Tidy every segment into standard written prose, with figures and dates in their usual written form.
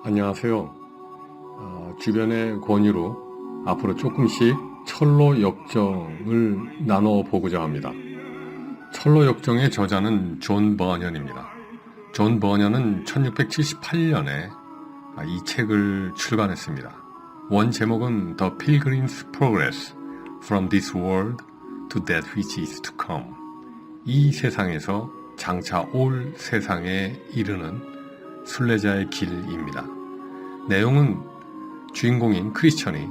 안녕하세요. 주변의 권유로 앞으로 조금씩 철로 역정을 나눠 보고자 합니다. 철로 역정의 저자는 존 버년입니다. 존 버년은 1678년에 이 책을 출간했습니다. 원 제목은 The Pilgrim's Progress From This World to That Which Is to Come. 이 세상에서 장차 올 세상에 이르는 순례자의 길입니다. 내용은 주인공인 크리스천이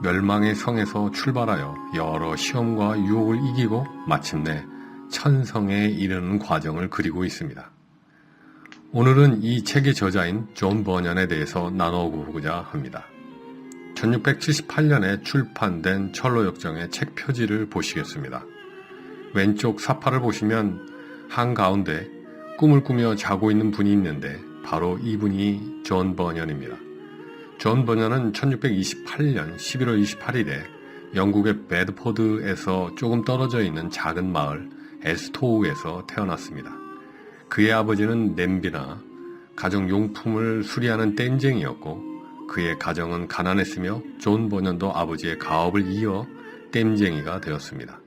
멸망의 성에서 출발하여 여러 시험과 유혹을 이기고 마침내 천성에 이르는 과정을 그리고 있습니다. 오늘은 이 책의 저자인 존 버년에 대해서 나눠보고자 합니다. 1678년에 출판된 철로 역정의 책 표지를 보시겠습니다. 왼쪽 사파를 보시면 한가운데 꿈을 꾸며 자고 있는 분이 있는데 바로 이분이 존 버년입니다. 존 버년은 1628년 11월 28일에 영국의 베드포드에서 조금 떨어져 있는 작은 마을 에스토우에서 태어났습니다. 그의 아버지는 냄비나 가정용품을 수리하는 땜쟁이였고 그의 가정은 가난했으며 존 버년도 아버지의 가업을 이어 땜쟁이가 되었습니다.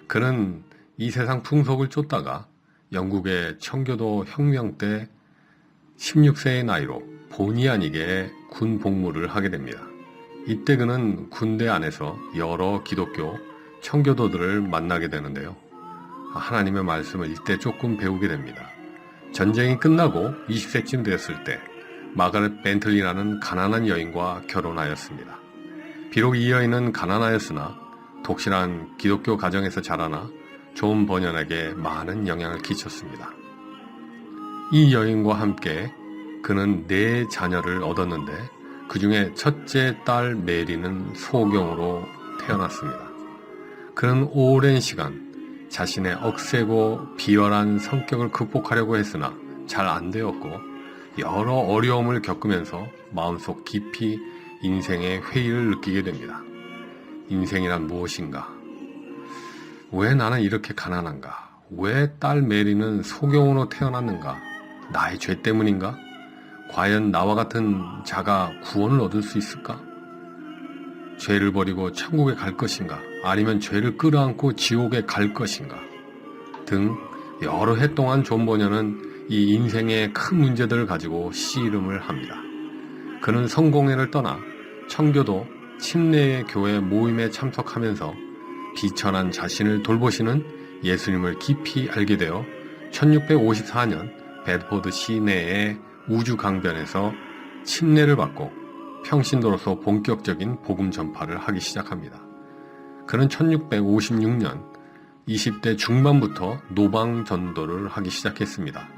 그는 이 세상 풍속을 쫓다가 영국의 청교도 혁명 때 16세의 나이로 본의 아니게 군 복무를 하게 됩니다. 이때 그는 군대 안에서 여러 기독교 청교도들을 만나게 되는데요. 하나님의 말씀을 이때 조금 배우게 됩니다. 전쟁이 끝나고 20세쯤 되었을 때 마가렛 벤틀리라는 가난한 여인과 결혼하였습니다. 비록 이 여인은 가난하였으나 독실한 기독교 가정에서 자라나 존 버년에게 많은 영향을 끼쳤습니다. 이 여인과 함께 그는 4자녀를 얻었는데 그 중에 첫째 딸 메리는 소경으로 태어났습니다. 그는 오랜 시간 자신의 억세고 비열한 성격을 극복하려고 했으나 잘 안 되었고 여러 어려움을 겪으면서 마음속 깊이 인생의 회의를 느끼게 됩니다. 인생이란 무엇인가? 왜 나는 이렇게 가난한가? 왜 딸 메리는 소경으로 태어났는가? 나의 죄 때문인가? 과연 나와 같은 자가 구원을 얻을 수 있을까? 죄를 버리고 천국에 갈 것인가? 아니면 죄를 끌어안고 지옥에 갈 것인가? 등 여러 해 동안 존 버년은 이 인생의 큰 문제들을 가지고 씨름을 합니다. 그는 성공회를 떠나 청교도 침례의 교회 모임에 참석하면서 비천한 자신을 돌보시는 예수님을 깊이 알게 되어 1654년 베드포드 시내의 우주강변에서 침례를 받고 평신도로서 본격적인 복음 전파를 하기 시작합니다. 그는 1656년 20대 중반부터 노방 전도를 하기 시작했습니다.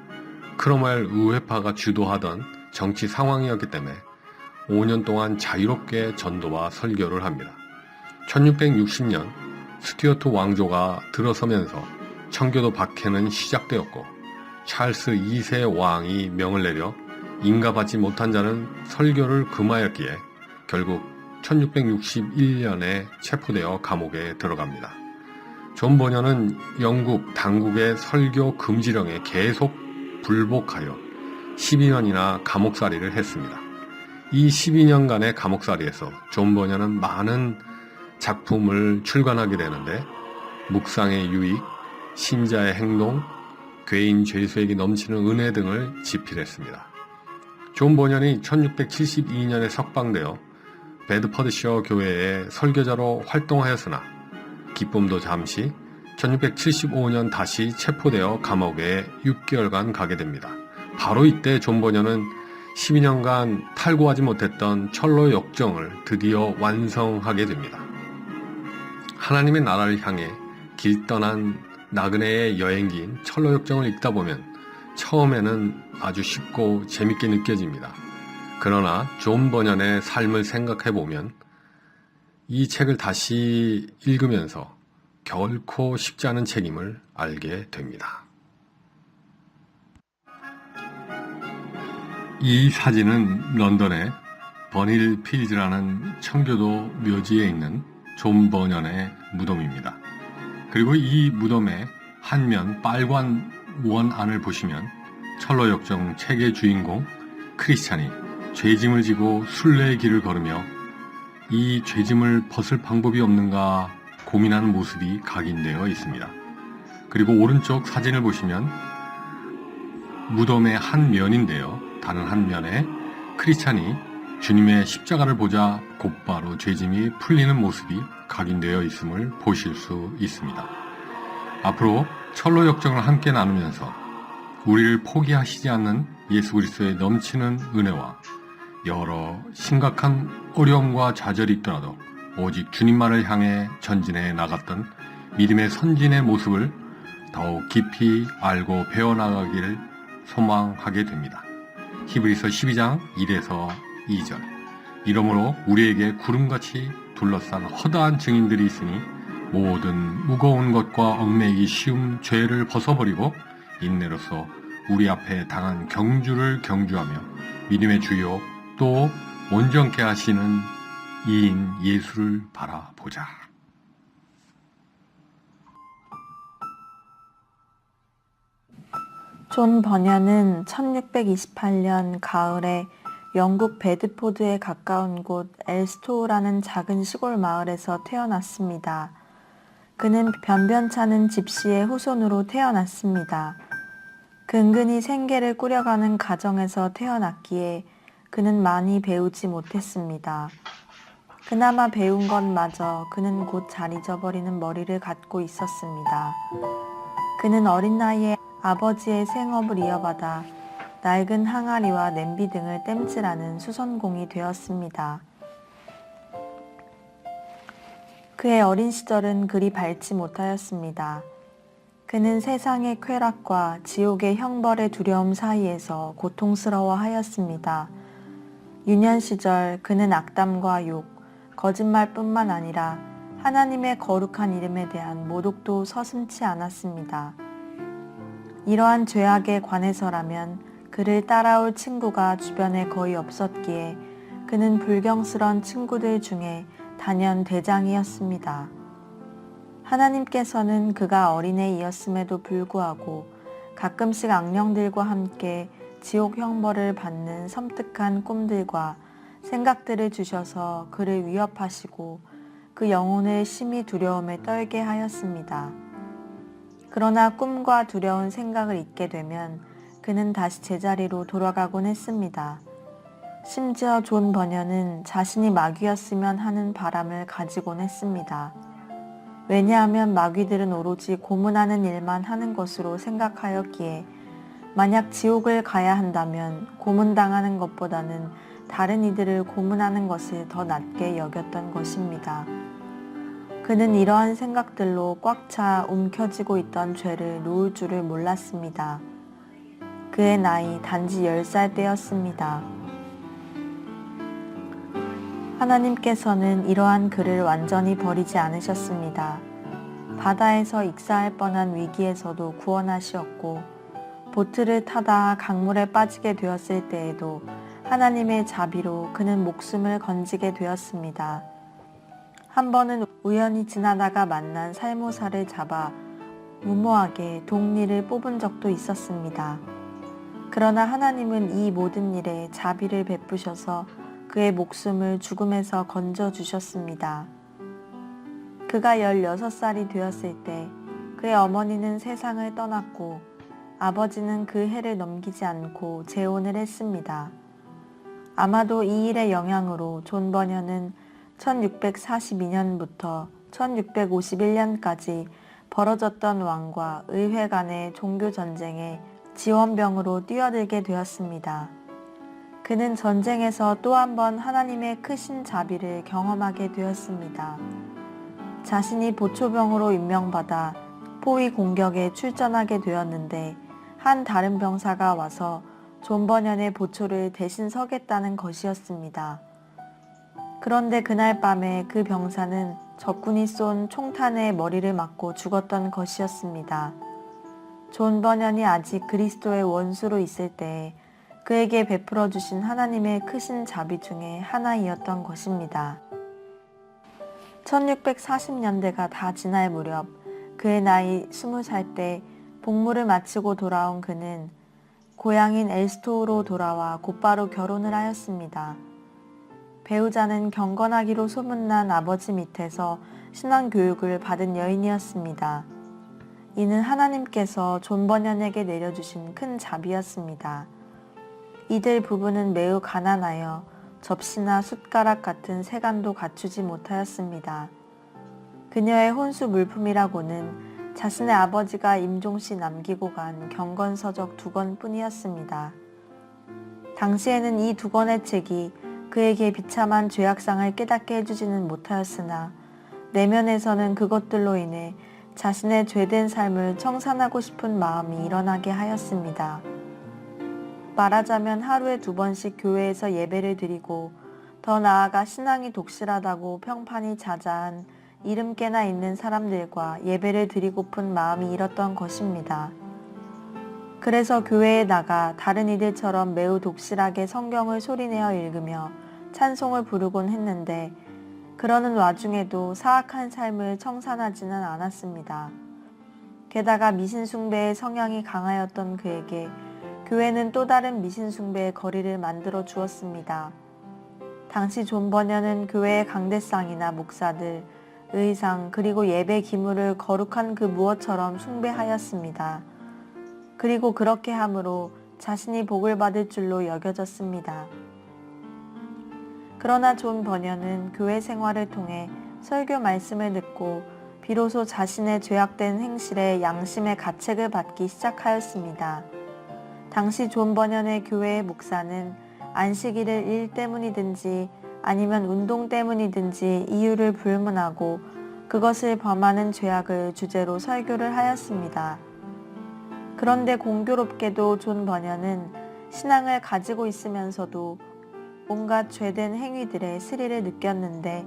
크로멜 의회파가 주도하던 정치 상황이었기 때문에 5년 동안 자유롭게 전도와 설교를 합니다. 1660년 스튜어트 왕조가 들어서면서 청교도 박해는 시작되었고 찰스 2세 왕이 명을 내려 인가받지 못한 자는 설교를 금하였기에 결국 1661년에 체포되어 감옥에 들어갑니다. 존 버년은 영국 당국의 설교 금지령에 계속 불복하여 12년이나 감옥살이를 했습니다. 이 12년간의 감옥살이에서 존 버년은 많은 작품을 출간하게 되는데 묵상의 유익, 신자의 행동, 괴인 죄수에게 넘치는 은혜 등을 집필했습니다. 존 버년이 1672년에 석방되어 베드퍼드셔 교회의 설교자로 활동하였으나 기쁨도 잠시 1675년 다시 체포되어 감옥에 6개월간 가게 됩니다. 바로 이때 존 버년은 12년간 탈구하지 못했던 철로 역정을 드디어 완성하게 됩니다. 하나님의 나라를 향해 길 떠난 나그네의 여행기인 철로 역정을 읽다 보면 처음에는 아주 쉽고 재밌게 느껴집니다. 그러나 존 버년의 삶을 생각해 보면 이 책을 다시 읽으면서 결코 쉽지 않은 책임을 알게 됩니다. 이 사진은 런던의 버닐 필즈라는 청교도 묘지에 있는 존 버년의 무덤입니다. 그리고 이 무덤의 한면 빨간 원 안을 보시면 철로 역정 책의 주인공 크리스찬이 죄짐을 지고 순례의 길을 걸으며 이 죄짐을 벗을 방법이 없는가 고민하는 모습이 각인되어 있습니다. 그리고 오른쪽 사진을 보시면 무덤의 한 면인데요. 다른 한 면에 크리스찬이 주님의 십자가를 보자 곧바로 죄짐이 풀리는 모습이 각인되어 있음을 보실 수 있습니다. 앞으로 철로 역정을 함께 나누면서 우리를 포기하시지 않는 예수 그리스도의 넘치는 은혜와 여러 심각한 어려움과 좌절이 있더라도 오직 주님만을 향해 전진해 나갔던 믿음의 선진의 모습을 더욱 깊이 알고 배워나가기를 소망하게 됩니다. 히브리서 12장 1에서 2절. 이러므로 우리에게 구름같이 둘러싼 허다한 증인들이 있으니 모든 무거운 것과 얽매이기 쉬운 죄를 벗어버리고 인내로서 우리 앞에 당한 경주를 경주하며 믿음의 주요 또 온전케 하시는 이인 예수를 바라보자. 존 버녀는 1628년 가을에 영국 베드포드에 가까운 곳 엘스토우라는 작은 시골 마을에서 태어났습니다. 그는 변변찮은 집시의 후손으로 태어났습니다. 근근히 생계를 꾸려가는 가정에서 태어났기에 그는 많이 배우지 못했습니다. 그나마 배운 것마저 그는 곧 잘 잊어버리는 머리를 갖고 있었습니다. 그는 어린 나이에 아버지의 생업을 이어받아 낡은 항아리와 냄비 등을 땜질하는 수선공이 되었습니다. 그의 어린 시절은 그리 밝지 못하였습니다. 그는 세상의 쾌락과 지옥의 형벌의 두려움 사이에서 고통스러워하였습니다. 유년 시절 그는 악담과 욕, 거짓말뿐만 아니라 하나님의 거룩한 이름에 대한 모독도 서슴지 않았습니다. 이러한 죄악에 관해서라면 그를 따라올 친구가 주변에 거의 없었기에 그는 불경스런 친구들 중에 단연 대장이었습니다. 하나님께서는 그가 어린애이었음에도 불구하고 가끔씩 악령들과 함께 지옥 형벌을 받는 섬뜩한 꿈들과 생각들을 주셔서 그를 위협하시고 그 영혼을 심히 두려움에 떨게 하였습니다. 그러나 꿈과 두려운 생각을 잊게 되면 그는 다시 제자리로 돌아가곤 했습니다. 심지어 존 버녀는 자신이 마귀였으면 하는 바람을 가지곤 했습니다. 왜냐하면 마귀들은 오로지 고문하는 일만 하는 것으로 생각하였기에 만약 지옥을 가야 한다면 고문당하는 것보다는 다른 이들을 고문하는 것을 더 낫게 여겼던 것입니다. 그는 이러한 생각들로 꽉 차 움켜쥐고 있던 죄를 놓을 줄을 몰랐습니다. 그의 나이 단지 10살 때였습니다. 하나님께서는 이러한 그를 완전히 버리지 않으셨습니다. 바다에서 익사할 뻔한 위기에서도 구원하시었고 보트를 타다 강물에 빠지게 되었을 때에도 하나님의 자비로 그는 목숨을 건지게 되었습니다. 한 번은 우연히 지나다가 만난 살모사를 잡아 무모하게 독리를 뽑은 적도 있었습니다. 그러나 하나님은 이 모든 일에 자비를 베푸셔서 그의 목숨을 죽음에서 건져주셨습니다. 그가 16살이 되었을 때 그의 어머니는 세상을 떠났고 아버지는 그 해를 넘기지 않고 재혼을 했습니다. 아마도 이 일의 영향으로 존 버녀는 1642년부터 1651년까지 벌어졌던 왕과 의회 간의 종교 전쟁에 지원병으로 뛰어들게 되었습니다. 그는 전쟁에서 또 한 번 하나님의 크신 자비를 경험하게 되었습니다. 자신이 보초병으로 임명받아 포위 공격에 출전하게 되었는데 한 다른 병사가 와서 존 버년의 보초를 대신 서겠다는 것이었습니다. 그런데 그날 밤에 그 병사는 적군이 쏜 총탄에 머리를 맞고 죽었던 것이었습니다. 존 버년이 아직 그리스도의 원수로 있을 때에 그에게 베풀어 주신 하나님의 크신 자비 중에 하나이었던 것입니다. 1640년대가 다 지날 무렵 그의 나이 20살 때 복무를 마치고 돌아온 그는 고향인 엘스토우로 돌아와 곧바로 결혼을 하였습니다. 배우자는 경건하기로 소문난 아버지 밑에서 신앙교육을 받은 여인이었습니다. 이는 하나님께서 존 버년에게 내려주신 큰 자비였습니다. 이들 부부는 매우 가난하여 접시나 숟가락 같은 세간도 갖추지 못하였습니다. 그녀의 혼수 물품이라고는 자신의 아버지가 임종시 남기고 간 경건서적 2권 뿐이었습니다. 당시에는 이 2권의 책이 그에게 비참한 죄악상을 깨닫게 해주지는 못하였으나 내면에서는 그것들로 인해 자신의 죄된 삶을 청산하고 싶은 마음이 일어나게 하였습니다. 말하자면 하루에 2번씩 교회에서 예배를 드리고 더 나아가 신앙이 독실하다고 평판이 자자한 이름께나 있는 사람들과 예배를 드리고픈 마음이 일었던 것입니다. 그래서 교회에 나가 다른 이들처럼 매우 독실하게 성경을 소리내어 읽으며 찬송을 부르곤 했는데 그러는 와중에도 사악한 삶을 청산하지는 않았습니다. 게다가 미신숭배의 성향이 강하였던 그에게 교회는 또 다른 미신숭배의 거리를 만들어 주었습니다. 당시 존 버년은 교회의 강대상이나 목사들, 의상 그리고 예배 기물을 거룩한 그 무엇처럼 숭배하였습니다. 그리고 그렇게 함으로 자신이 복을 받을 줄로 여겨졌습니다. 그러나 존 버년은 교회 생활을 통해 설교 말씀을 듣고 비로소 자신의 죄악된 행실에 양심의 가책을 받기 시작하였습니다. 당시 존 버년의 교회의 목사는 안식일을 일 때문이든지 아니면 운동 때문이든지 이유를 불문하고 그것을 범하는 죄악을 주제로 설교를 하였습니다. 그런데 공교롭게도 존 버년은 신앙을 가지고 있으면서도 온갖 죄된 행위들의 스릴을 느꼈는데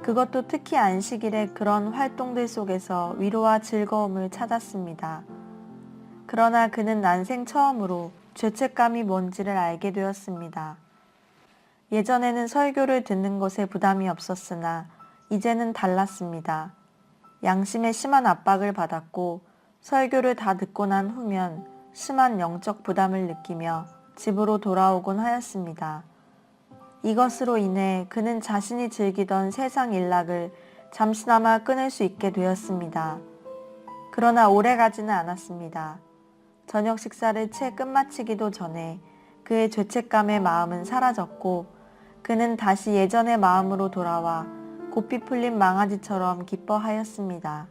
그것도 특히 안식일의 그런 활동들 속에서 위로와 즐거움을 찾았습니다. 그러나 그는 난생 처음으로 죄책감이 뭔지를 알게 되었습니다. 예전에는 설교를 듣는 것에 부담이 없었으나 이제는 달랐습니다. 양심에 심한 압박을 받았고 설교를 다 듣고 난 후면 심한 영적 부담을 느끼며 집으로 돌아오곤 하였습니다. 이것으로 인해 그는 자신이 즐기던 세상 일락을 잠시나마 끊을 수 있게 되었습니다. 그러나 오래가지는 않았습니다. 저녁 식사를 채 끝마치기도 전에 그의 죄책감의 마음은 사라졌고 그는 다시 예전의 마음으로 돌아와 고삐 풀린 망아지처럼 기뻐하였습니다.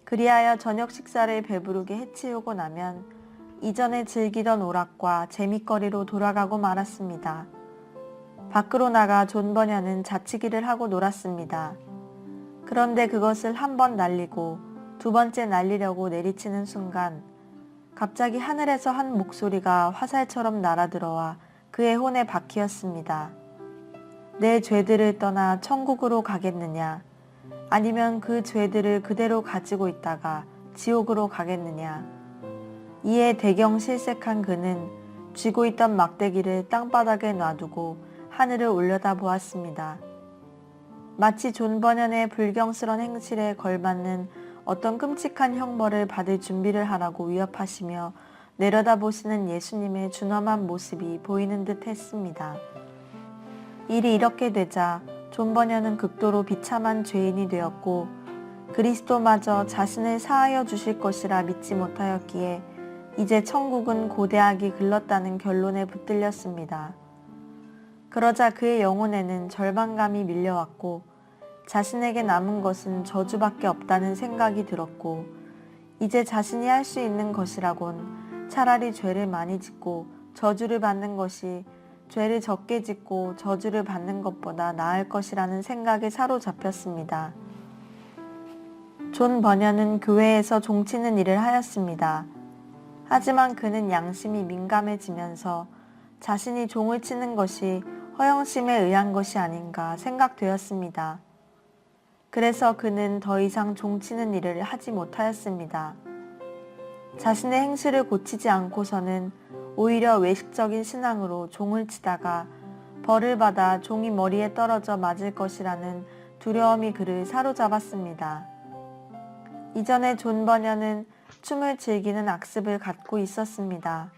그리하여 저녁 식사를 배부르게 해치우고 나면 이전에 즐기던 오락과 재밌거리로 돌아가고 말았습니다. 밖으로 나가 존 버년은 자치기를 하고 놀았습니다. 그런데 그것을 한 번 날리고 2번째 날리려고 내리치는 순간 갑자기 하늘에서 한 목소리가 화살처럼 날아들어와 그의 혼에 박히었습니다. 내 죄들을 떠나 천국으로 가겠느냐? 아니면 그 죄들을 그대로 가지고 있다가 지옥으로 가겠느냐? 이에 대경실색한 그는 쥐고 있던 막대기를 땅바닥에 놔두고 하늘을 올려다 보았습니다. 마치 존 버년의 불경스런 행실에 걸맞는 어떤 끔찍한 형벌을 받을 준비를 하라고 위협하시며 내려다보시는 예수님의 준엄한 모습이 보이는 듯 했습니다. 일이 이렇게 되자 존 버년은 극도로 비참한 죄인이 되었고 그리스도마저 자신을 사하여 주실 것이라 믿지 못하였기에 이제 천국은 고대하기 글렀다는 결론에 붙들렸습니다. 그러자 그의 영혼에는 절망감이 밀려왔고 자신에게 남은 것은 저주밖에 없다는 생각이 들었고 이제 자신이 할 수 있는 것이라곤 차라리 죄를 많이 짓고 저주를 받는 것이 죄를 적게 짓고 저주를 받는 것보다 나을 것이라는 생각에 사로잡혔습니다. 존 버년은 교회에서 종치는 일을 하였습니다. 하지만 그는 양심이 민감해지면서 자신이 종을 치는 것이 허영심에 의한 것이 아닌가 생각되었습니다. 그래서 그는 더 이상 종치는 일을 하지 못하였습니다. 자신의 행실을 고치지 않고서는 오히려 외식적인 신앙으로 종을 치다가 벌을 받아 종이 머리에 떨어져 맞을 것이라는 두려움이 그를 사로잡았습니다. 이전에 존 버년은 춤을 즐기는 악습을 갖고 있었습니다.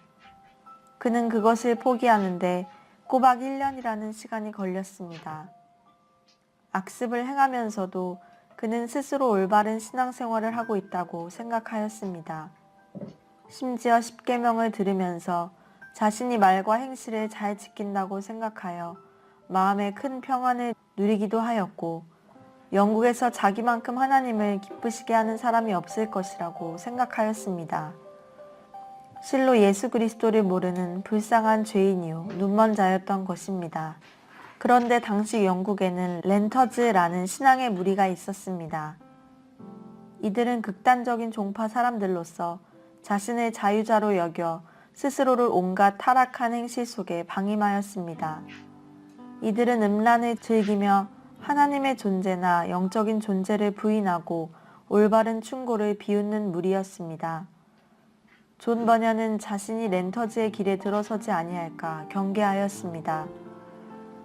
그는 그것을 포기하는데 꼬박 1년이라는 시간이 걸렸습니다. 악습을 행하면서도 그는 스스로 올바른 신앙생활을 하고 있다고 생각하였습니다. 심지어 십계명을 들으면서 자신이 말과 행실을 잘 지킨다고 생각하여 마음에 큰 평안을 누리기도 하였고, 영국에서 자기만큼 하나님을 기쁘시게 하는 사람이 없을 것이라고 생각하였습니다. 실로 예수 그리스도를 모르는 불쌍한 죄인이요 눈먼 자였던 것입니다. 그런데 당시 영국에는 렌터즈라는 신앙의 무리가 있었습니다. 이들은 극단적인 종파 사람들로서 자신을 자유자로 여겨 스스로를 온갖 타락한 행실 속에 방임하였습니다. 이들은 음란을 즐기며 하나님의 존재나 영적인 존재를 부인하고 올바른 충고를 비웃는 무리였습니다. 존 버녀는 자신이 렌터즈의 길에 들어서지 아니할까 경계하였습니다.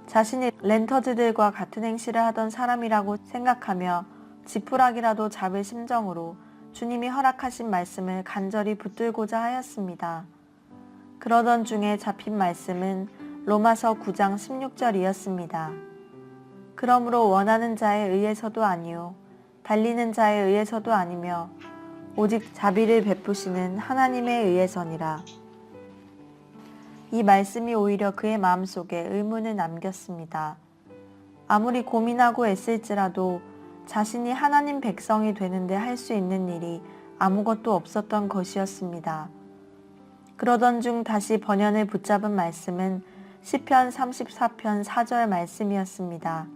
자신이 렌터즈들과 같은 행실을 하던 사람이라고 생각하며 지푸라기라도 잡을 심정으로 주님이 허락하신 말씀을 간절히 붙들고자 하였습니다. 그러던 중에 잡힌 말씀은 로마서 9장 16절이었습니다. 그러므로 원하는 자에 의해서도 아니요 달리는 자에 의해서도 아니며 오직 자비를 베푸시는 하나님에 의해서니라. 이 말씀이 오히려 그의 마음속에 의문을 남겼습니다. 아무리 고민하고 애쓸지라도 자신이 하나님 백성이 되는데 할 수 있는 일이 아무것도 없었던 것이었습니다. 그러던 중 다시 번연을 붙잡은 말씀은 시편 34편 4절 말씀이었습니다.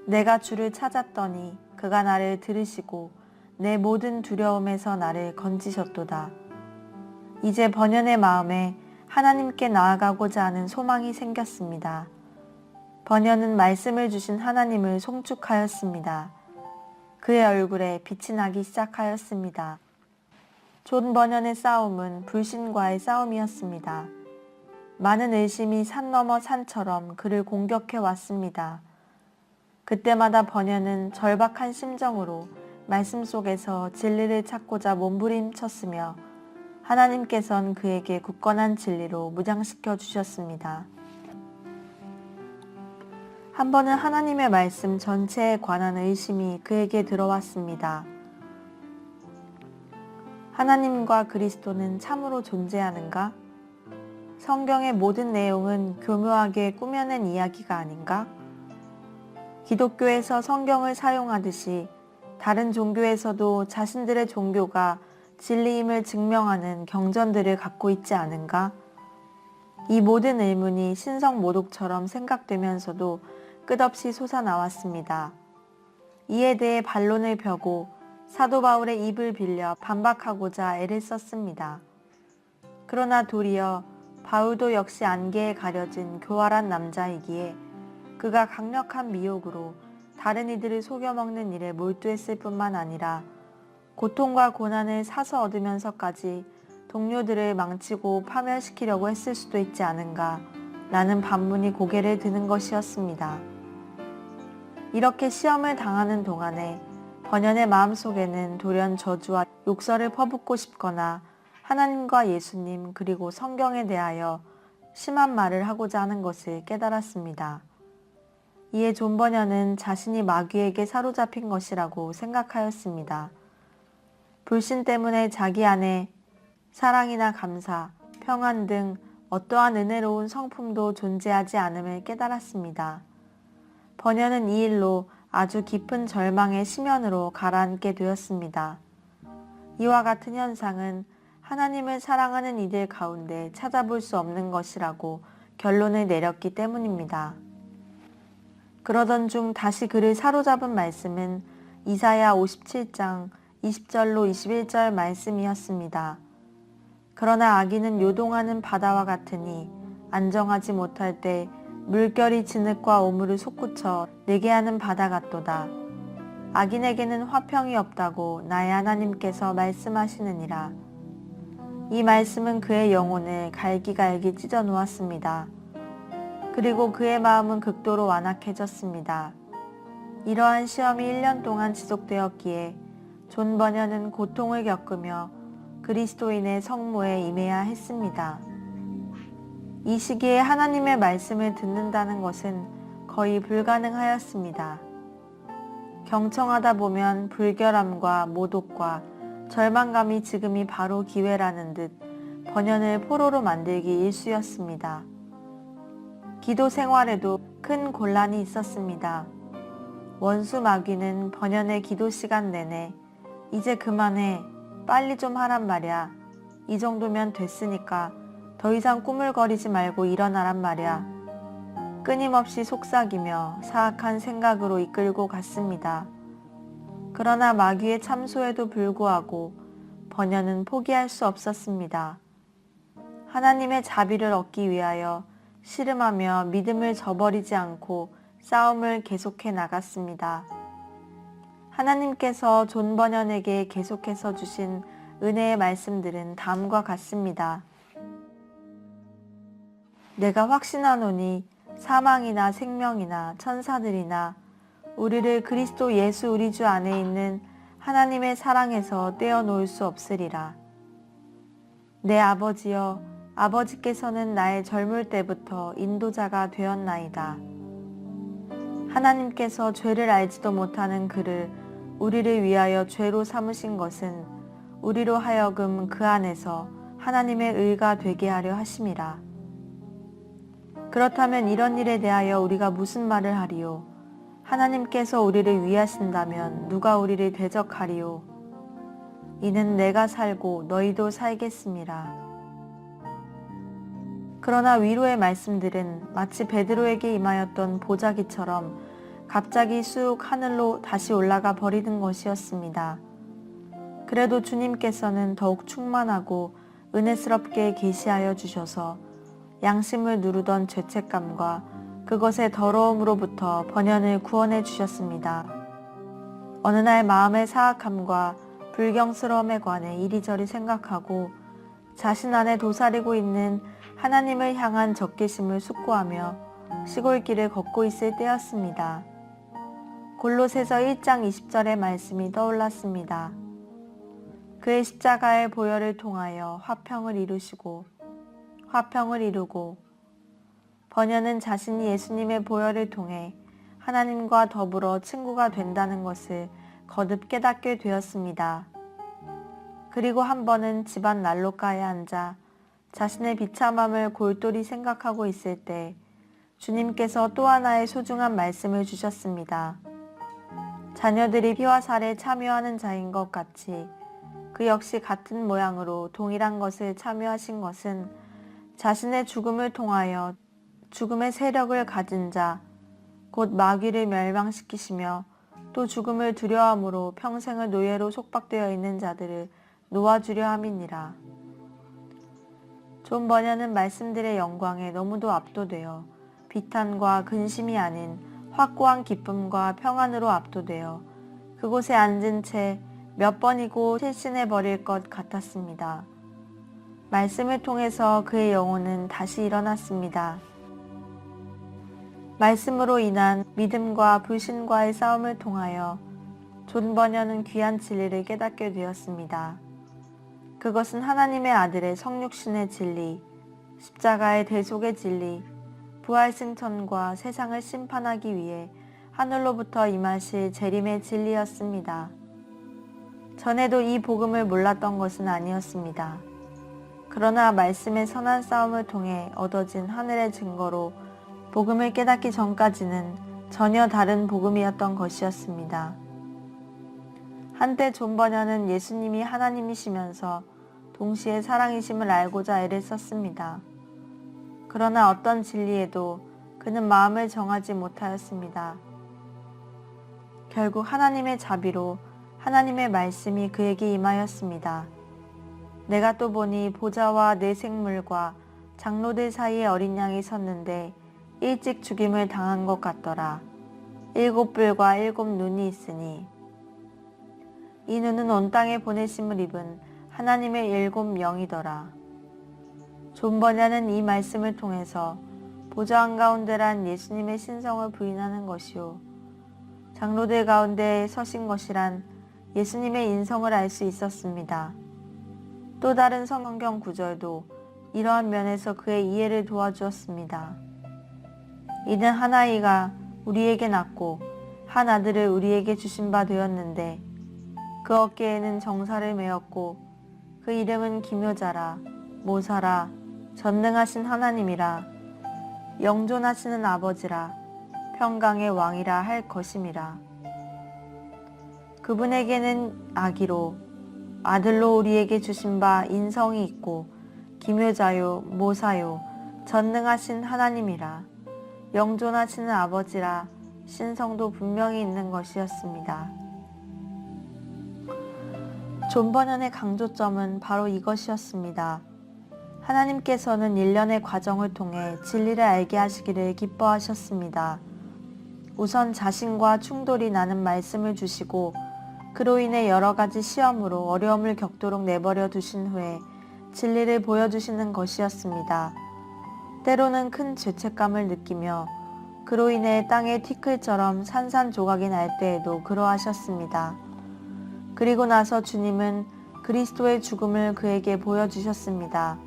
내가 주를 찾았더니 그가 나를 들으시고 내 모든 두려움에서 나를 건지셨도다. 이제 번연의 마음에 하나님께 나아가고자 하는 소망이 생겼습니다. 번연은 말씀을 주신 하나님을 송축하였습니다. 그의 얼굴에 빛이 나기 시작하였습니다. 존 번연의 싸움은 불신과의 싸움이었습니다. 많은 의심이 산 너머 산처럼 그를 공격해 왔습니다. 그때마다 번연은 절박한 심정으로 말씀 속에서 진리를 찾고자 몸부림쳤으며 하나님께선 그에게 굳건한 진리로 무장시켜 주셨습니다. 한 번은 하나님의 말씀 전체에 관한 의심이 그에게 들어왔습니다. 하나님과 그리스도는 참으로 존재하는가? 성경의 모든 내용은 교묘하게 꾸며낸 이야기가 아닌가? 기독교에서 성경을 사용하듯이 다른 종교에서도 자신들의 종교가 진리임을 증명하는 경전들을 갖고 있지 않은가? 이 모든 의문이 신성모독처럼 생각되면서도 끝없이 솟아나왔습니다. 이에 대해 반론을 펴고 사도 바울의 입을 빌려 반박하고자 애를 썼습니다. 그러나 도리어 바울도 역시 안개에 가려진 교활한 남자이기에 그가 강력한 미혹으로 다른 이들을 속여먹는 일에 몰두했을 뿐만 아니라 고통과 고난을 사서 얻으면서까지 동료들을 망치고 파멸시키려고 했을 수도 있지 않은가 라는 반문이 고개를 드는 것이었습니다. 이렇게 시험을 당하는 동안에 번연의 마음속에는 돌연 저주와 욕설을 퍼붓고 싶거나 하나님과 예수님 그리고 성경에 대하여 심한 말을 하고자 하는 것을 깨달았습니다. 이에 존 번연은 자신이 마귀에게 사로잡힌 것이라고 생각하였습니다. 불신 때문에 자기 안에 사랑이나 감사, 평안 등 어떠한 은혜로운 성품도 존재하지 않음을 깨달았습니다. 번연은 이 일로 아주 깊은 절망의 심연으로 가라앉게 되었습니다. 이와 같은 현상은 하나님을 사랑하는 이들 가운데 찾아볼 수 없는 것이라고 결론을 내렸기 때문입니다. 그러던 중 다시 그를 사로잡은 말씀은 이사야 57장 20절로 21절 말씀이었습니다. 그러나 악인은 요동하는 바다와 같으니 안정하지 못할 때 물결이 진흙과 오물을 솟구쳐 내게 하는 바다 같도다. 악인에게는 화평이 없다고 나의 하나님께서 말씀하시느니라. 이 말씀은 그의 영혼을 갈기갈기 찢어 놓았습니다. 그리고 그의 마음은 극도로 완악해졌습니다. 이러한 시험이 1년 동안 지속되었기에 존 번연은 고통을 겪으며 그리스도인의 성모에 임해야 했습니다. 이 시기에 하나님의 말씀을 듣는다는 것은 거의 불가능하였습니다. 경청하다 보면 불결함과 모독과 절망감이 지금이 바로 기회라는 듯 번연을 포로로 만들기 일쑤였습니다. 기도 생활에도 큰 곤란이 있었습니다. 원수 마귀는 번연의 기도 시간 내내 이제 그만해, 빨리 좀 하란 말이야, 이 정도면 됐으니까 더 이상 꾸물거리지 말고 일어나란 말이야, 끊임없이 속삭이며 사악한 생각으로 이끌고 갔습니다. 그러나 마귀의 참소에도 불구하고 번연은 포기할 수 없었습니다. 하나님의 자비를 얻기 위하여 씨름하며 믿음을 저버리지 않고 싸움을 계속해 나갔습니다. 하나님께서 존 번연에게 계속해서 주신 은혜의 말씀들은 다음과 같습니다. 내가 확신하노니 사망이나 생명이나 천사들이나 우리를 그리스도 예수 우리 주 안에 있는 하나님의 사랑에서 떼어놓을 수 없으리라. 내 아버지여, 아버지께서는 나의 젊을 때부터 인도자가 되었나이다. 하나님께서 죄를 알지도 못하는 그를 우리를 위하여 죄로 삼으신 것은 우리로 하여금 그 안에서 하나님의 의가 되게 하려 하심이라. 그렇다면 이런 일에 대하여 우리가 무슨 말을 하리요? 하나님께서 우리를 위하신다면 누가 우리를 대적하리요? 이는 내가 살고 너희도 살겠음이라. 그러나 위로의 말씀들은 마치 베드로에게 임하였던 보자기처럼 갑자기 쑥 하늘로 다시 올라가 버리는 것이었습니다. 그래도 주님께서는 더욱 충만하고 은혜스럽게 계시하여 주셔서 양심을 누르던 죄책감과 그것의 더러움으로부터 번연을 구원해 주셨습니다. 어느 날 마음의 사악함과 불경스러움에 관해 이리저리 생각하고 자신 안에 도사리고 있는 하나님을 향한 적개심을 숙고하며 시골길을 걷고 있을 때였습니다. 골로새서 1장 20절의 말씀이 떠올랐습니다. 그의 십자가의 보혈을 통하여 화평을 이루고 번연은 자신이 예수님의 보혈을 통해 하나님과 더불어 친구가 된다는 것을 거듭 깨닫게 되었습니다. 그리고 한 번은 집안 난로가에 앉아 자신의 비참함을 골똘히 생각하고 있을 때 주님께서 또 하나의 소중한 말씀을 주셨습니다. 자녀들이 피와 살에 참여하는 자인 것 같이 그 역시 같은 모양으로 동일한 것을 참여하신 것은 자신의 죽음을 통하여 죽음의 세력을 가진 자, 곧 마귀를 멸망시키시며 또 죽음을 두려움으로 평생을 노예로 속박되어 있는 자들을 놓아주려 함이니라. 존 번연은 말씀들의 영광에 너무도 압도되어 비탄과 근심이 아닌 확고한 기쁨과 평안으로 압도되어 그곳에 앉은 채 몇 번이고 실신해 버릴 것 같았습니다. 말씀을 통해서 그의 영혼은 다시 일어났습니다. 말씀으로 인한 믿음과 불신과의 싸움을 통하여 존 번연은 귀한 진리를 깨닫게 되었습니다. 그것은 하나님의 아들의 성육신의 진리, 십자가의 대속의 진리, 부활 승천과 세상을 심판하기 위해 하늘로부터 임하실 재림의 진리였습니다. 전에도 이 복음을 몰랐던 것은 아니었습니다. 그러나 말씀의 선한 싸움을 통해 얻어진 하늘의 증거로 복음을 깨닫기 전까지는 전혀 다른 복음이었던 것이었습니다. 한때 존 번연은 예수님이 하나님이시면서 동시에 사랑이심을 알고자 애를 썼습니다. 그러나 어떤 진리에도 그는 마음을 정하지 못하였습니다. 결국 하나님의 자비로 하나님의 말씀이 그에게 임하였습니다. 내가 또 보니 보좌와 내 생물과 장로들 사이에 어린 양이 섰는데 일찍 죽임을 당한 것 같더라. 7뿔과 7눈이 있으니 이 눈은 온 땅에 보내심을 입은 하나님의 7영이더라. 존 번연은 이 말씀을 통해서 보좌 한가운데란 예수님의 신성을 부인하는 것이요 장로들 가운데 서신 것이란 예수님의 인성을 알 수 있었습니다. 또 다른 성경 구절도 이러한 면에서 그의 이해를 도와주었습니다. 이는 한 아이가 우리에게 낳고 한 아들을 우리에게 주신 바 되었는데 그 어깨에는 정사를 메었고 그 이름은 기묘자라 모사라 전능하신 하나님이라 영존하시는 아버지라 평강의 왕이라 할 것임이라. 그분에게는 아기로 아들로 우리에게 주신 바 인성이 있고 기묘자요 모사요 전능하신 하나님이라 영존하시는 아버지라 신성도 분명히 있는 것이었습니다. 존 버년의 강조점은 바로 이것이었습니다. 하나님께서는 일련의 과정을 통해 진리를 알게 하시기를 기뻐하셨습니다. 우선 자신과 충돌이 나는 말씀을 주시고 그로 인해 여러 가지 시험으로 어려움을 겪도록 내버려 두신 후에 진리를 보여주시는 것이었습니다. 때로는 큰 죄책감을 느끼며 그로 인해 땅의 티끌처럼 산산조각이 날 때에도 그러하셨습니다. 그리고 나서 주님은 그리스도의 죽음을 그에게 보여주셨습니다.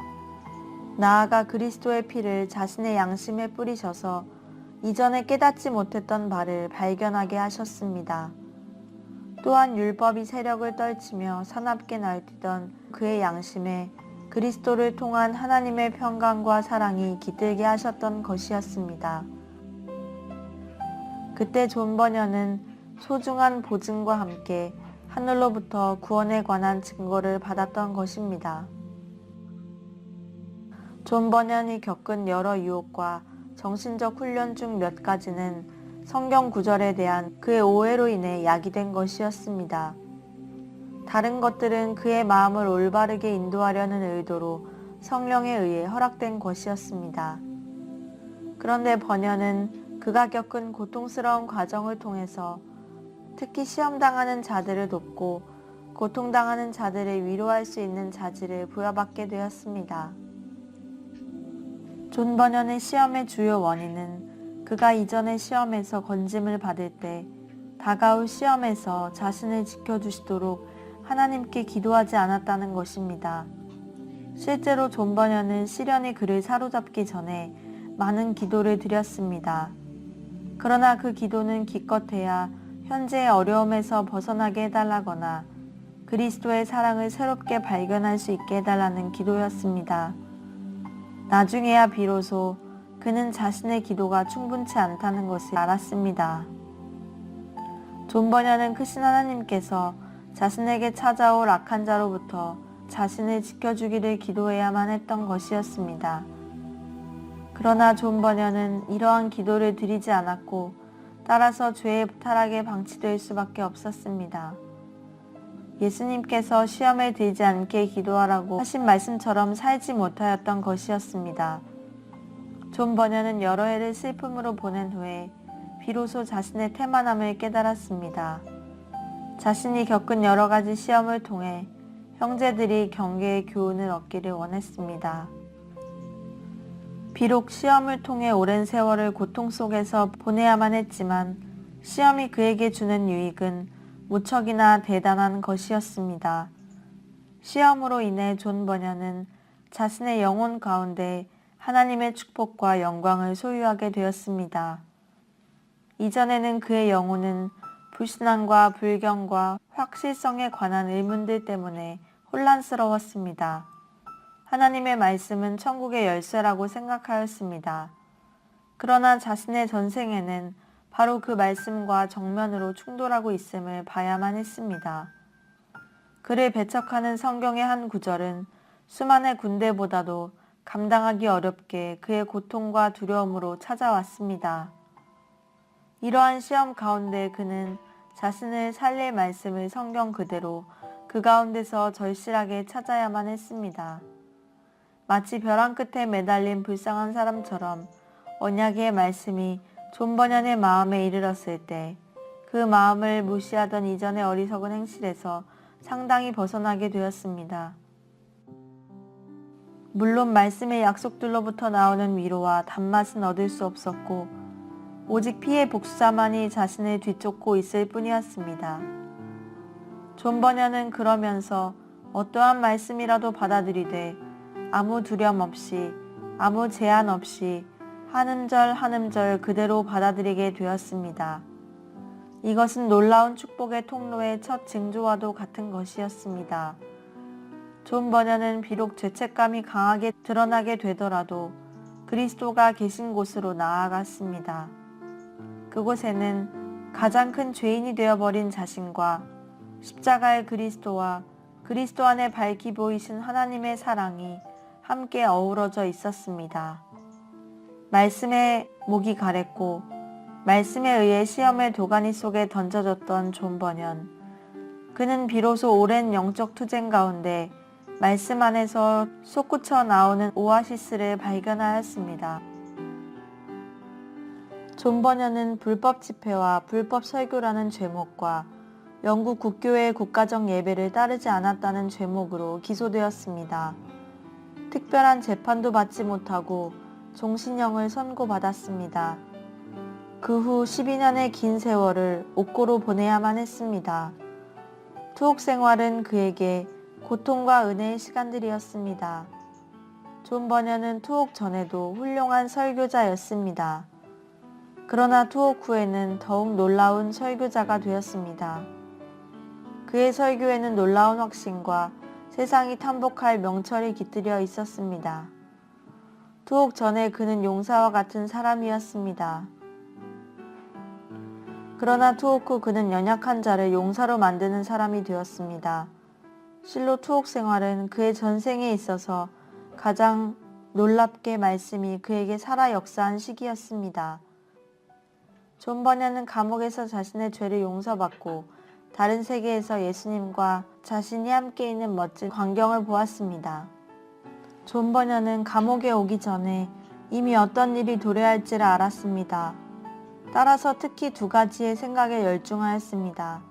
나아가 그리스도의 피를 자신의 양심에 뿌리셔서 이전에 깨닫지 못했던 바를 발견하게 하셨습니다. 또한 율법이 세력을 떨치며 사납게 날뛰던 그의 양심에 그리스도를 통한 하나님의 평강과 사랑이 깃들게 하셨던 것이었습니다. 그때 존 버년은 소중한 보증과 함께 하늘로부터 구원에 관한 증거를 받았던 것입니다. 존 버년이 겪은 여러 유혹과 정신적 훈련 중 몇 가지는 성경 구절에 대한 그의 오해로 인해 야기된 것이었습니다. 다른 것들은 그의 마음을 올바르게 인도하려는 의도로 성령에 의해 허락된 것이었습니다. 그런데 버년은 그가 겪은 고통스러운 과정을 통해서 특히 시험당하는 자들을 돕고 고통당하는 자들을 위로할 수 있는 자질을 부여받게 되었습니다. 존 버년의 시험의 주요 원인은 그가 이전의 시험에서 건짐을 받을 때 다가올 시험에서 자신을 지켜주시도록 하나님께 기도하지 않았다는 것입니다. 실제로 존 버년은 시련이 그를 사로잡기 전에 많은 기도를 드렸습니다. 그러나 그 기도는 기껏해야 현재의 어려움에서 벗어나게 해달라거나 그리스도의 사랑을 새롭게 발견할 수 있게 해달라는 기도였습니다. 나중에야 비로소 그는 자신의 기도가 충분치 않다는 것을 알았습니다. 존 버년은 크신 하나님께서 자신에게 찾아올 악한 자로부터 자신을 지켜주기를 기도해야만 했던 것이었습니다. 그러나 존 버년은 이러한 기도를 드리지 않았고 따라서 죄의 타락에 방치될 수밖에 없었습니다. 예수님께서 시험에 들지 않게 기도하라고 하신 말씀처럼 살지 못하였던 것이었습니다. 존 버년은 여러 해를 슬픔으로 보낸 후에 비로소 자신의 태만함을 깨달았습니다. 자신이 겪은 여러 가지 시험을 통해 형제들이 경계의 교훈을 얻기를 원했습니다. 비록 시험을 통해 오랜 세월을 고통 속에서 보내야만 했지만 시험이 그에게 주는 유익은 무척이나 대단한 것이었습니다. 시험으로 인해 존 버년은 자신의 영혼 가운데 하나님의 축복과 영광을 소유하게 되었습니다. 이전에는 그의 영혼은 불신앙과 불경과 확실성에 관한 의문들 때문에 혼란스러웠습니다. 하나님의 말씀은 천국의 열쇠라고 생각하였습니다. 그러나 자신의 전생에는 바로 그 말씀과 정면으로 충돌하고 있음을 봐야만 했습니다. 그를 배척하는 성경의 한 구절은 수많은 군대보다도 감당하기 어렵게 그의 고통과 두려움으로 찾아왔습니다. 이러한 시험 가운데 그는 자신을 살릴 말씀을 성경 그대로 그 가운데서 절실하게 찾아야만 했습니다. 마치 벼랑 끝에 매달린 불쌍한 사람처럼 언약의 말씀이 존 버년의 마음에 이르렀을 때 그 마음을 무시하던 이전의 어리석은 행실에서 상당히 벗어나게 되었습니다. 물론 말씀의 약속들로부터 나오는 위로와 단맛은 얻을 수 없었고 오직 피해 복수자만이 자신을 뒤쫓고 있을 뿐이었습니다. 존 버년은 그러면서 어떠한 말씀이라도 받아들이되 아무 두려움 없이, 아무 제한 없이 한음절 한음절 그대로 받아들이게 되었습니다. 이것은 놀라운 축복의 통로의 첫 징조와도 같은 것이었습니다. 존 버녀는 비록 죄책감이 강하게 드러나게 되더라도 그리스도가 계신 곳으로 나아갔습니다. 그곳에는 가장 큰 죄인이 되어버린 자신과 십자가의 그리스도와 그리스도 안에 밝히 보이신 하나님의 사랑이 함께 어우러져 있었습니다. 말씀에 목이 가랬고 말씀에 의해 시험의 도가니 속에 던져졌던 존 버년. 그는 비로소 오랜 영적 투쟁 가운데 말씀 안에서 솟구쳐 나오는 오아시스를 발견하였습니다. 존 버년은 불법 집회와 불법 설교라는 죄목과 영국 국교회의 국가적 예배를 따르지 않았다는 죄목으로 기소되었습니다. 특별한 재판도 받지 못하고 종신형을 선고받았습니다. 그 후 12년의 긴 세월을 옥고로 보내야만 했습니다. 투옥 생활은 그에게 고통과 은혜의 시간들이었습니다. 존 버녀는 투옥 전에도 훌륭한 설교자였습니다. 그러나 투옥 후에는 더욱 놀라운 설교자가 되었습니다. 그의 설교에는 놀라운 확신과 세상이 탐복할 명철이 깃들여 있었습니다. 투옥 전에 그는 용사와 같은 사람이었습니다. 그러나 투옥 후 그는 연약한 자를 용사로 만드는 사람이 되었습니다. 실로 투옥 생활은 그의 전생에 있어서 가장 놀랍게 말씀이 그에게 살아 역사한 시기였습니다. 존 버녀는 감옥에서 자신의 죄를 용서받고 다른 세계에서 예수님과 자신이 함께 있는 멋진 광경을 보았습니다. 존 버녀는 감옥에 오기 전에 이미 어떤 일이 도래할지를 알았습니다. 따라서 특히 두 가지의 생각에 열중하였습니다.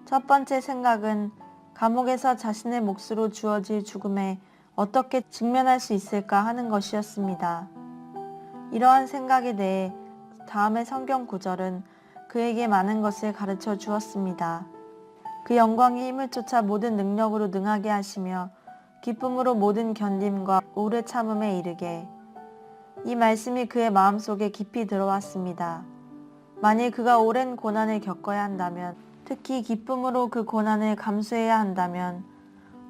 첫 번째 생각은 감옥에서 자신의 몫으로 주어질 죽음에 어떻게 직면할 수 있을까 하는 것이었습니다. 이러한 생각에 대해 다음의 성경 구절은 그에게 많은 것을 가르쳐 주었습니다. 그 영광의 힘을 쫓아 모든 능력으로 능하게 하시며 기쁨으로 모든 견딤과 오래 참음에 이르게. 이 말씀이 그의 마음속에 깊이 들어왔습니다. 만일 그가 오랜 고난을 겪어야 한다면, 특히 기쁨으로 그 고난을 감수해야 한다면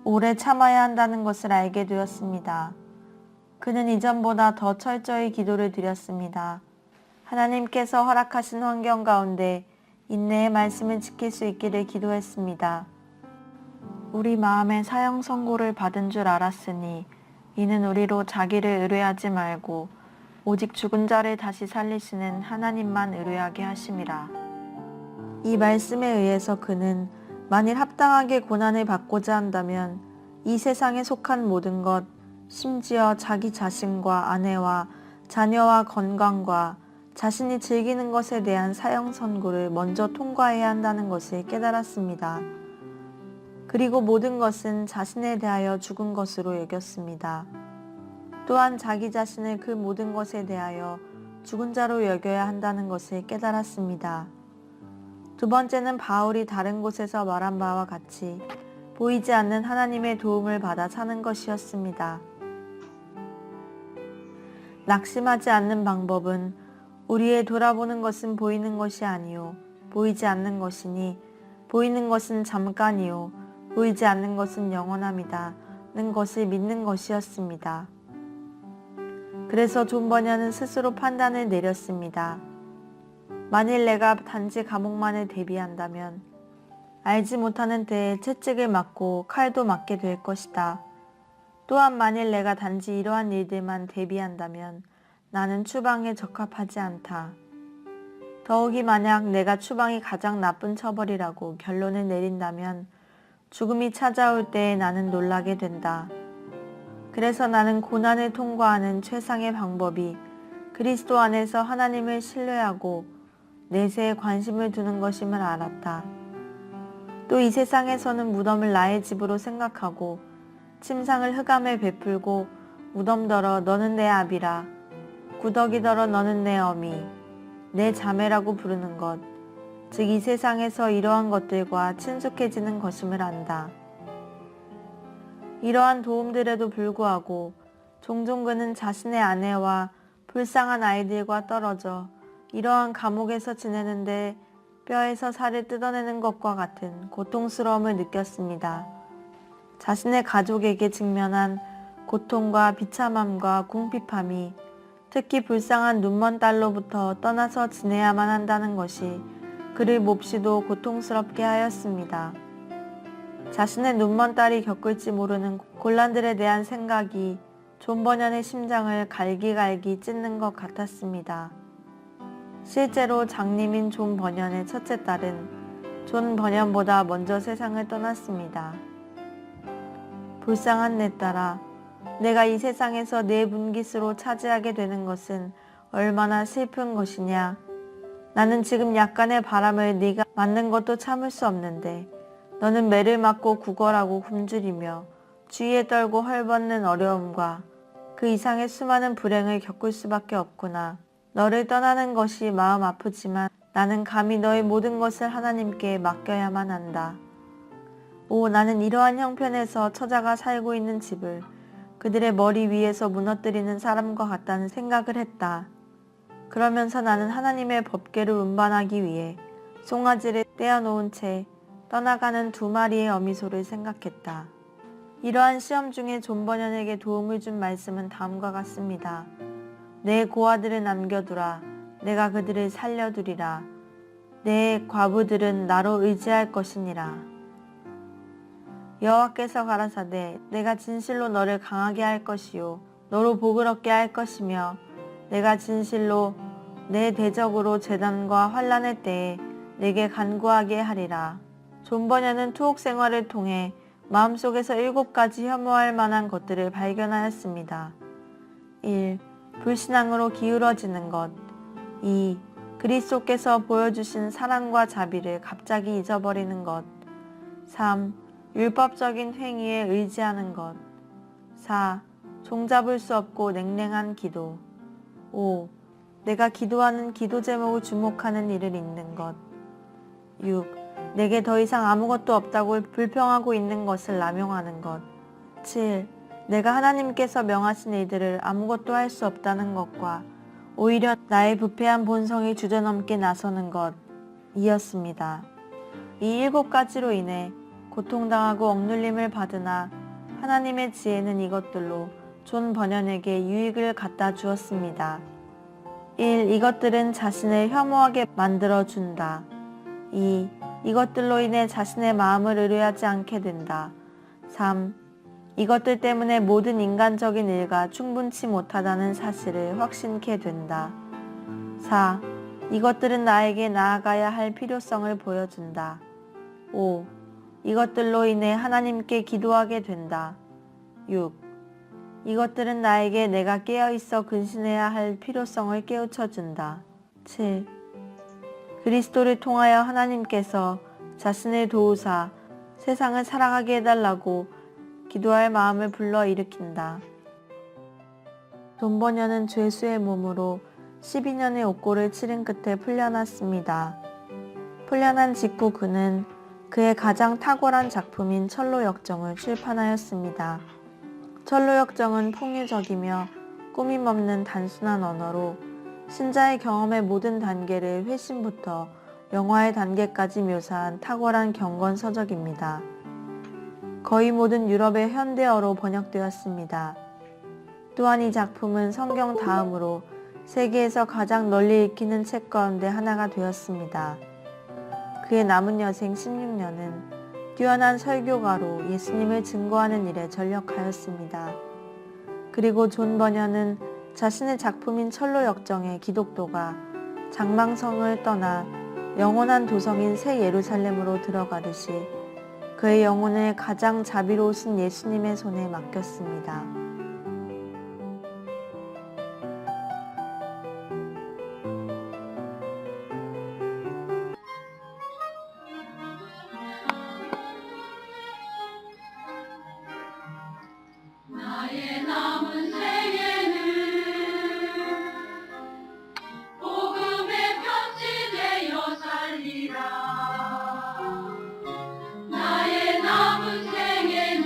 오래 참아야 한다는 것을 알게 되었습니다. 그는 이전보다 더 철저히 기도를 드렸습니다. 하나님께서 허락하신 환경 가운데 인내의 말씀을 지킬 수 있기를 기도했습니다. 우리 마음에 사형 선고를 받은 줄 알았으니 이는 우리로 자기를 의뢰하지 말고 오직 죽은 자를 다시 살리시는 하나님만 의뢰하게 하심이라. 이 말씀에 의해서 그는 만일 합당하게 고난을 받고자 한다면 이 세상에 속한 모든 것, 심지어 자기 자신과 아내와 자녀와 건강과 자신이 즐기는 것에 대한 사형 선고를 먼저 통과해야 한다는 것을 깨달았습니다. 그리고 모든 것은 자신에 대하여 죽은 것으로 여겼습니다. 또한 자기 자신을 그 모든 것에 대하여 죽은 자로 여겨야 한다는 것을 깨달았습니다. 두 번째는 바울이 다른 곳에서 말한 바와 같이 보이지 않는 하나님의 도움을 받아 사는 것이었습니다. 낙심하지 않는 방법은 우리의 돌아보는 것은 보이는 것이 아니요 보이지 않는 것이니 보이는 것은 잠깐이요 보이지 않는 것은 영원함이다 는 것을 믿는 것이었습니다. 그래서 존 버녀는 스스로 판단을 내렸습니다. 만일 내가 단지 감옥만을 대비한다면 알지 못하는 때에 채찍을 맞고 칼도 맞게 될 것이다. 또한 만일 내가 단지 이러한 일들만 대비한다면 나는 추방에 적합하지 않다. 더욱이 만약 내가 추방이 가장 나쁜 처벌이라고 결론을 내린다면 죽음이 찾아올 때에 나는 놀라게 된다. 그래서 나는 고난을 통과하는 최상의 방법이 그리스도 안에서 하나님을 신뢰하고 내세에 관심을 두는 것임을 알았다. 또 이 세상에서는 무덤을 나의 집으로 생각하고 침상을 흑암에 베풀고 무덤더러 너는 내 아비라 구더기더러 너는 내 어미 내 자매라고 부르는 것, 즉 이 세상에서 이러한 것들과 친숙해지는 것임을 안다. 이러한 도움들에도 불구하고 종종 그는 자신의 아내와 불쌍한 아이들과 떨어져 이러한 감옥에서 지내는데 뼈에서 살을 뜯어내는 것과 같은 고통스러움을 느꼈습니다. 자신의 가족에게 직면한 고통과 비참함과 궁핍함이 특히 불쌍한 눈먼 딸로부터 떠나서 지내야만 한다는 것이 그를 몹시도 고통스럽게 하였습니다. 자신의 눈먼 딸이 겪을지 모르는 곤란들에 대한 생각이 존 버년의 심장을 갈기갈기 찢는 것 같았습니다. 실제로 장님인 존 버년의 첫째 딸은 존 버년보다 먼저 세상을 떠났습니다. 불쌍한 내 딸아, 내가 이 세상에서 내 분깃으로 차지하게 되는 것은 얼마나 슬픈 것이냐. 나는 지금 약간의 바람을 네가 맞는 것도 참을 수 없는데 너는 매를 맞고 구걸하고 굶주리며 주위에 떨고 헐벗는 어려움과 그 이상의 수많은 불행을 겪을 수밖에 없구나. 너를 떠나는 것이 마음 아프지만 나는 감히 너의 모든 것을 하나님께 맡겨야만 한다. 오, 나는 이러한 형편에서 처자가 살고 있는 집을 그들의 머리 위에서 무너뜨리는 사람과 같다는 생각을 했다. 그러면서 나는 하나님의 법궤를 운반하기 위해 송아지를 떼어놓은 채 떠나가는 2마리의 어미소를 생각했다. 이러한 시험 중에 존 버년에게 도움을 준 말씀은 다음과 같습니다. 내 고아들을 남겨두라. 내가 그들을 살려두리라. 내 과부들은 나로 의지할 것이니라. 여호와께서 가라사대 내가 진실로 너를 강하게 할 것이요 너로 복을 얻게 할 것이며 내가 진실로 내 대적으로 재난과 환난의 때에 내게 간구하게 하리라. 존 버년은 투옥 생활을 통해 마음속에서 7가지 혐오할 만한 것들을 발견하였습니다. 1. 불신앙으로 기울어지는 것. 2. 그리스도께서 보여주신 사랑과 자비를 갑자기 잊어버리는 것. 3. 율법적인 행위에 의지하는 것. 4. 종잡을 수 없고 냉랭한 기도. 5. 내가 기도하는 기도 제목을 주목하는 일을 잊는 것. 6. 내게 더 이상 아무것도 없다고 불평하고 있는 것을 남용하는 것. 7. 내가 하나님께서 명하신 일들을 아무것도 할 수 없다는 것과 오히려 나의 부패한 본성이 주저넘게 나서는 것 이었습니다. 이 7가지로 인해 고통당하고 억눌림을 받으나 하나님의 지혜는 이것들로 존 버년에게 유익을 갖다 주었습니다. 1. 이것들은 자신을 혐오하게 만들어준다. 2. 이것들로 인해 자신의 마음을 의뢰하지 않게 된다. 3. 이것들 때문에 모든 인간적인 일과 충분치 못하다는 사실을 확신케 된다. 4. 이것들은 나에게 나아가야 할 필요성을 보여준다. 5. 이것들로 인해 하나님께 기도하게 된다. 6. 이것들은 나에게 내가 깨어있어 근신해야 할 필요성을 깨우쳐준다. 7. 그리스도를 통하여 하나님께서 자신을 도우사 세상을 사랑하게 해달라고 기도할 마음을 불러일으킨다. 존 버년은 죄수의 몸으로 12년의 옥고를 치른 끝에 풀려났습니다. 풀려난 직후 그는 그의 가장 탁월한 작품인 철로역정을 출판하였습니다. 철로역정은 풍유적이며 꾸밈없는 단순한 언어로 신자의 경험의 모든 단계를 회심부터 영화의 단계까지 묘사한 탁월한 경건서적입니다. 거의 모든 유럽의 현대어로 번역되었습니다. 또한 이 작품은 성경 다음으로 세계에서 가장 널리 읽히는 책 가운데 하나가 되었습니다. 그의 남은 여생 16년은 뛰어난 설교가로 예수님을 증거하는 일에 전력하였습니다. 그리고 존 버년은 자신의 작품인 철로역정의 기독도가 장망성을 떠나 영원한 도성인 새 예루살렘으로 들어가듯이 그의 영혼을 가장 자비로우신 예수님의 손에 맡겼습니다. 나의 남은 생에는 복음의 편지 되어 살리라. 나의 남은 생에는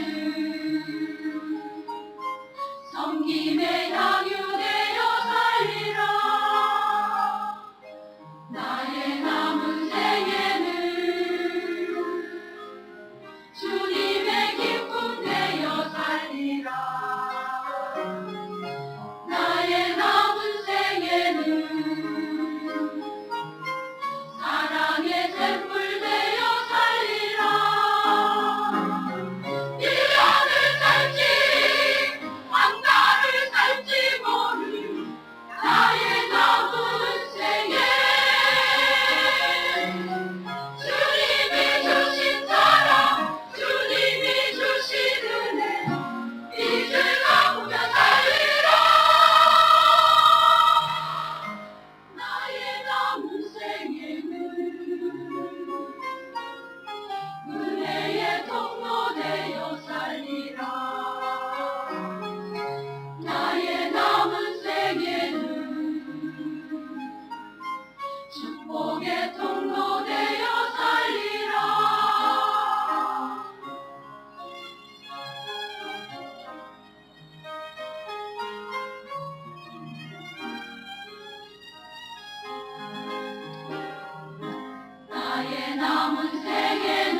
남은 생에는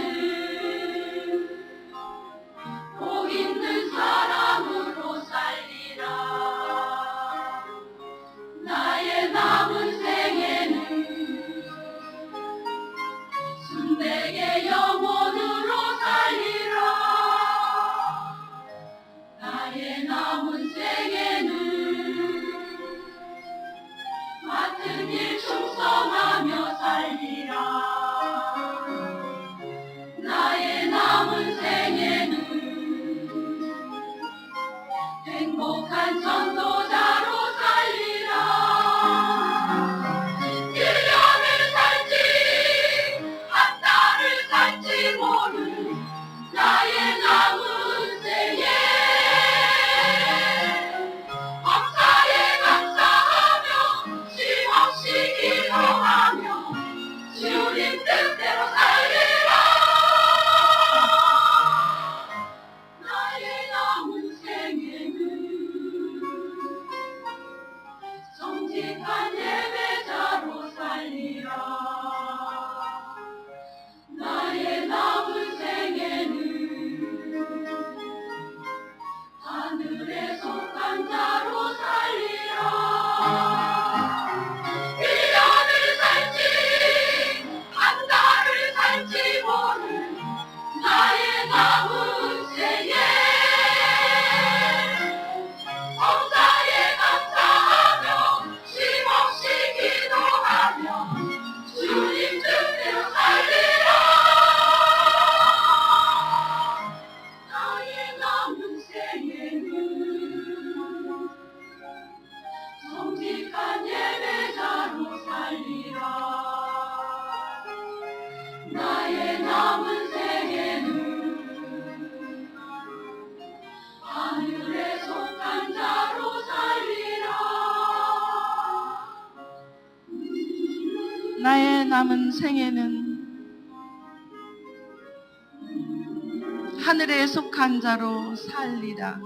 복 있는 사람으로 살리라. 나의 남은 생에는 순백의 영혼으로 살리라. 나의 남은 생에는 맡은 일 충성하며 살리라. 나의 남은 생에는 행복한 전도자로 살리라. 1년을 살지 한 달을 살지 모르는 나의 남은 생에 범사에 감사하며 쉼없이 기도하며 주님 뜻대로 살리라. 나의 남은 생에는 정직한 예배자로 살리라. 나의 남은 생에는 하늘에 속한 자로 살리라. 1년을 살지 한 달을 살지 모르는 나의 남은 생에 범사에 감사하며 쉼없이 기도하며 주님 뜻대로 살리라. 나의 남은 생에는 정직한 예배자로 살리라. 나의 남은 생에는 하늘에 속한 자로 살리라. 나의 남은 생에는 하늘에 속한 자로 살리라.